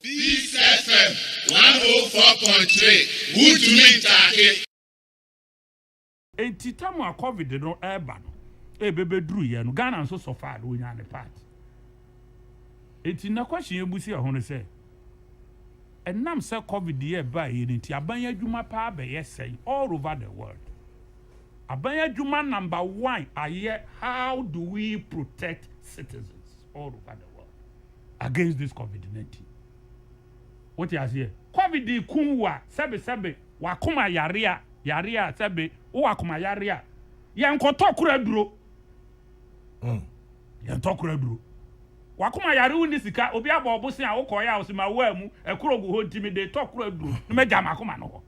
Peace FM 104.3 Woodmeat Take. Enti tamu a COVID no eba no. Bebe dru ye no Ghana nso so far do nya ne part. Enti na question ebusi e ho no say. Enam say COVID ye ba ye nti aban adwuma pa be ye say all over the world. Aban adwuma number 1 aye how do we protect citizens all over the world against this COVID-19? What you say? COVID kunwa sebe wakuma yarea sebe o wakuma yarea yankoto kura duro yanto kura duro wakuma yare uni sika obi aba obosi a ukoya osima wa mu ekuro go ho ntimi de to kura duro no meja makoma no ho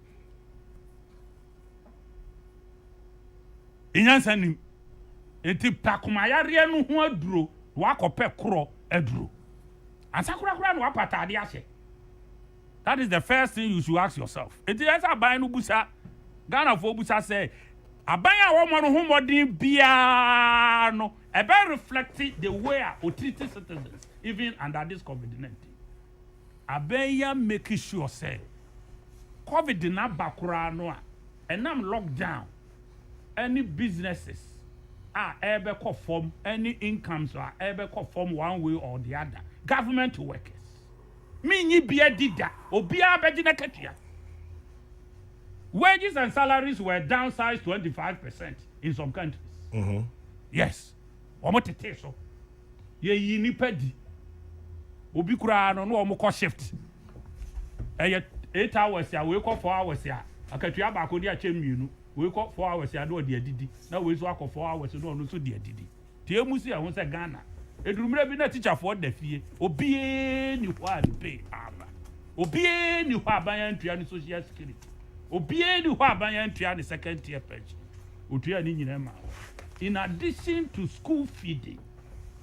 inyansa nim enti pakuma yare no ho aduro wakope kuro aduro ansa kura no wapata ade ahye. That is the first thing you should ask yourself. Enti esa ban no busa Ghana for busa say abanya wo mo no ho modin bia no ebe reflect the way we treat citizens even under this COVID-19. Abanya make sure say COVID na bakura no a enam lockdown any businesses ebe ko form any incomes ebe ko form one way or the other government workers minyi bia dida obia begina katua. Wages and salaries were downsized 25% in some countries. Yes. Omo tete so. Ye yi nipa di. Obi kura no omo ko shift. 8 hours ya we ko 4 hours ya. Akatua ba ko di a chemienu. We ko 4 hours ya do di adidi. Na we so akọ 4 hours no no so di adidi. Tie musi a ho se Ghana. Edurumre bi na teacher for da fie. Obi ni ho a pay aba. Obi ni ho aban antua ni social security. Obie ni ho aban antua ni second tier page. Otua ni nyina ma. In addition to school feeding.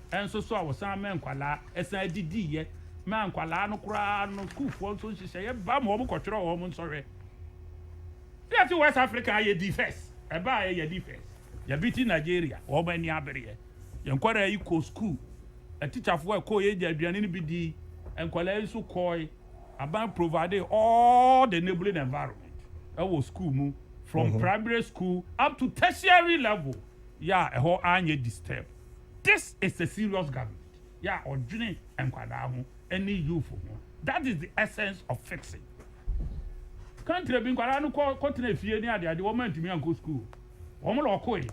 Enso so awosan men kwala esan didi ye. Man kwala no kura no school for so hihye ye ba mo mo kotwere wo mo nsore. That West Africa ye di first. E ba ye di first. Ya biti Nigeria wo ba ni abere ye. Ye nkwara yi ko school. A teacher for ko ye aduane ni bi di. Enkwala yi so koi aban provide all the enabling environment. Our school mu from primary school up to tertiary level. Yeah, a whole anye disturb. This is a serious government. Yeah, or dream and kwadahu any youth. That is the essence of fixing. Country being kwadanu continue fie ni ade woman to me and go school. Omo lokoi.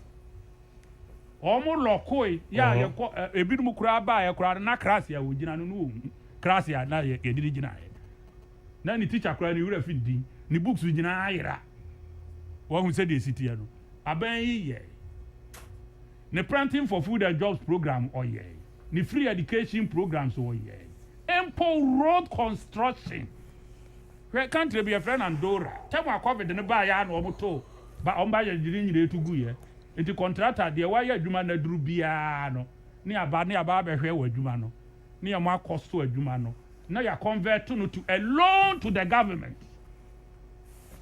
Yeah, ye ko ebinum kura ba ye kura na class ya wogina no no class ya na ye didi gina ye. Na ni teacher kura ni wura fin ni books wigina ayira. What we said the city no. Aban ye. Ni planting for food and jobs program oye. Ni free education programs oye. Empo road construction. Where country be a friend Andorra. Tell my COVID ne ba ya no omoto. Ba omba ye jiri nyire tugu ye. Enti contractor de wa ye adwuma na duru bia no. Ni aba be hwe wa adwuma no. Ni ya ma cost to adwuma no. Na ya convert no to a loan to the government.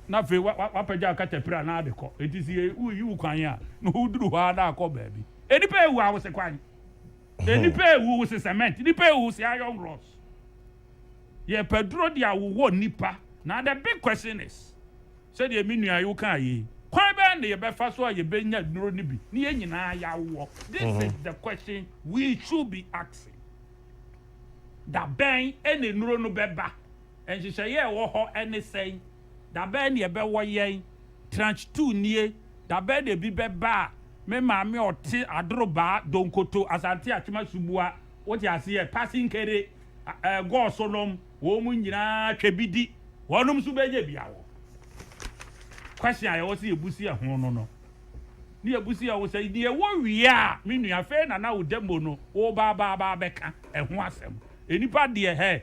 Na fe wapaja katepra na de ko etisi yi kwan ya no uduru ha na akọ baabi enipa ewu a wo se kwan enipa ewu wo se cement enipa ewu se iron rods ye pedro dia wo nipa. Now the big question is say the minua you kan yi kwan ba na ye be fa so ye be nya duro ni bi ni ye nyina ya wo. This is the question we should be asking. Da ben ene nuro no beba enhihye ye wo ho ene say da ben ye be wo yen tranche 2 nie da ben de bi be ba me maame oti adroba donkoto asante atwema subua woti ase ye passing kere go solom wo mu nyina twebidi wonum su beje bia wo question aye wo se ebusi ho no ni ebusi a wo se die wo wia me nua fe na wo demo no wo ba beka ho asem enipa de he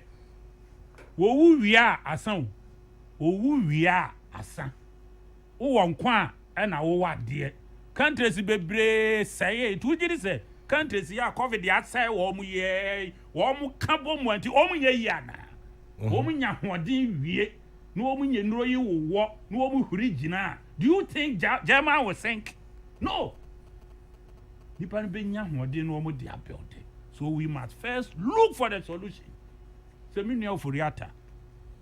wo wu wia asan owu wia asa wo nkwa na wo wade countries bebre say it wugiri say countries ya covid ya say wo mu ye wo mu kabo mu anti wo mu ye yana wo mu nya hoden wie no wo mu nye nro yi wo no wo mu huri gina. Do you think German will sink? No. Nipa be nya hoden no wo mu dia build. So we must first look for the solution. se me nua oforiata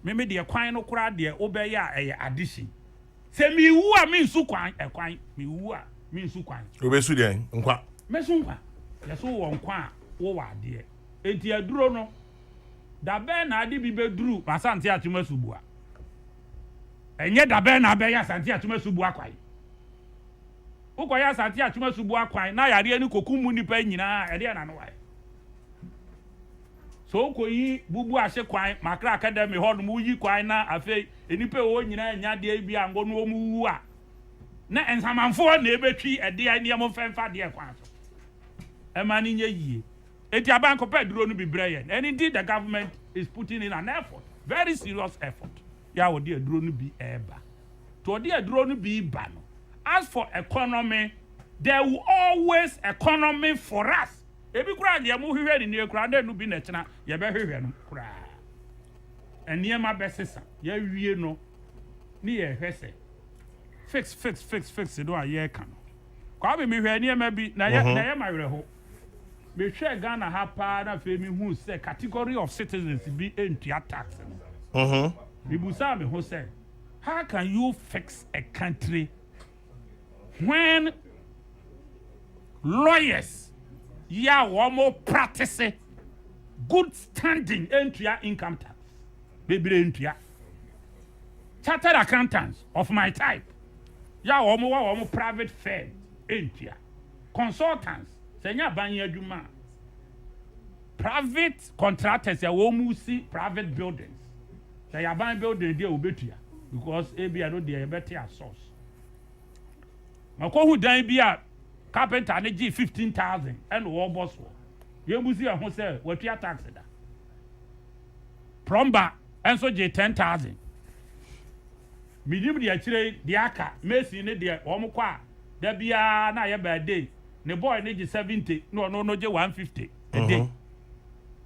me de kwan no kura de obeya eye addition se mi wu a me nsu kwan kwan mi wu a me nsu kwan obesu de nkwa me su nkwa ye so wo nkwa a wo wa de enti aduro no da be na ade bi beduru asante atuma subua enye da be na be ya asante atuma subua kwai ukoya asante atuma subua kwan na yare ni kokumu nipa nyina ede na no wa so koyi bubu ahye kwan makra academy ho no mu yi kwan na afi enipa wo nyina nya de bi ango no mu wu a na ensamanfo na ebetwi ede ai ne mo femfa de kwan so e ma ni nye yie eti abanko pe duro no bi breyen and indeed the government is putting in an effort, very serious effort ya wo de duro no bi eba to de duro no bi ba no. As for economy, there will always economy for us. Ebi kura de mo hwehwe ni ne kura no bi na chena ye be hwehwe no kura eniema besesa ye wie no ni ye hwese fix do aye ka no kwa be me hwe eniema bi na ye mawere ho me hwe Ghana ha pa na fe mi hu say category of citizens be entua tax no me busa me ho say how can you fix a country when lawyers womo practice good standing entua income tax bebre entua chartered accountants of my type womo private firm entua consultants senya banye adwuma private contractors womo see private buildings say yaban building dey obetua because ebia no dey better source makohu dan bia carpenter ne gi 15,000 and wo boss wo ye busi ehun say watua tax da plumber enso gi 10,000 minim de akire de aka messi ne de wo mo kwa da bia na ye birthday ne boy ne gi 70 no gi 150 a day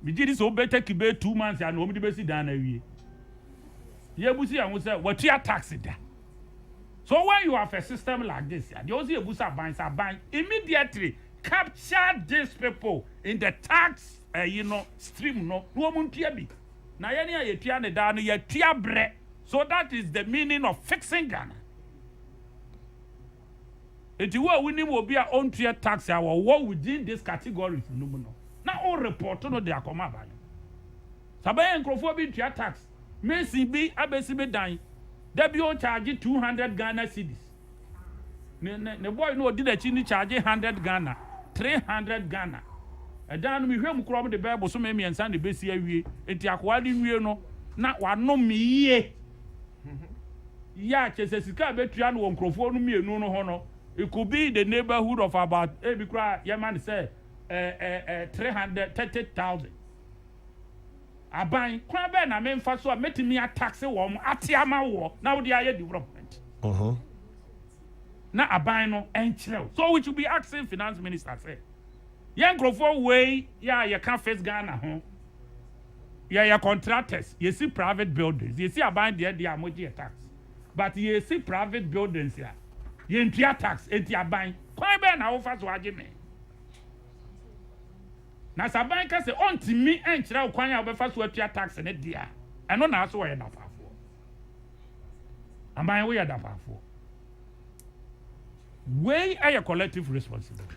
mi gi so better ki be 2 months and wo mi de besi dan na wie ye busi ehun say watua tax da. So when you have a system like this, they also buy immediately capture these people in the tax, stream. No one bi. Na yeni ye tia ne da no ye tia bre. So that is the meaning of fixing Ghana. Enti wo wini mo bi a on tia tax ya wo within this categories no no. Na all report no dey akoma ba. Sabaye nkrofo bi tia tax. Messi bi abesi be dan. Debut charge 200 Ghana cedis. Ne boy no did a chini charge 100 Ghana, 300 Ghana. A dan mi hwem krom de Bible so me miensa de besi awie. Enti akwade wie no na wano mi ye. Ya chese sika betua no nkrofo no mienu no ho no. It could be the neighborhood of about bi kra yaman say 330,000. Aban kwa be na me mfa so a metimi tax wo mo atiama wo na wo de aye development na aban no enchire so we should be asking finance minister say yen grofo way ya can face Ghana ho ya contractors you see private buildings you see aban there amoji tax but you see private buildings here you entia tax enti aban kwa be na wo fa so age me na saban ka se ontimi enchira kwan ya obefa so atua tax ne dia eno na so ye dafafo aman we ye dafafo we are a collective responsibility.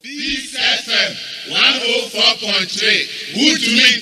Peace FM 104.3 Would you mean